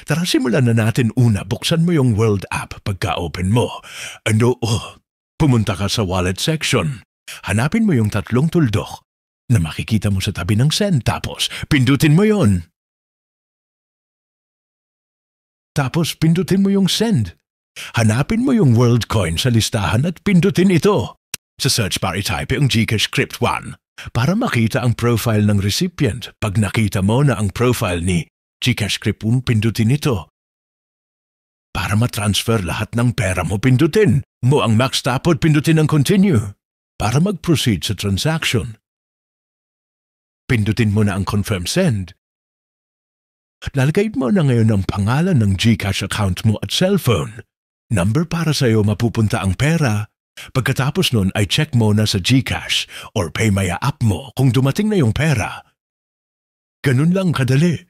Tara simulan na natin una. Buksan mo yung World app pagka-open mo. Pumunta ka sa wallet section. Hanapin mo yung tatlong tuldok na makikita mo sa tabi ng send. Tapos pindutin mo yon. Tapos pindutin mo yung send. Hanapin mo yung World coin sa listahan at pindutin ito. Sa search bar i-type yung GCash Crypt 1 para makita ang profile ng recipient. Pag nakita mo na ang profile ni GCash Crypt 1, pindutin ito. Para matransfer lahat ng pera mo, pindutin mo ang max tapos pindutin ang continue. Para mag-proceed sa transaction, pindutin mo na ang confirm send. Lalagay mo na ngayon ang pangalan ng GCash account mo at cellphone. Number para sa iyo mapupunta ang pera. Pagkatapos nun ay check mo na sa GCash or PayMaya app mo kung dumating na yung pera. Ganun lang kadali.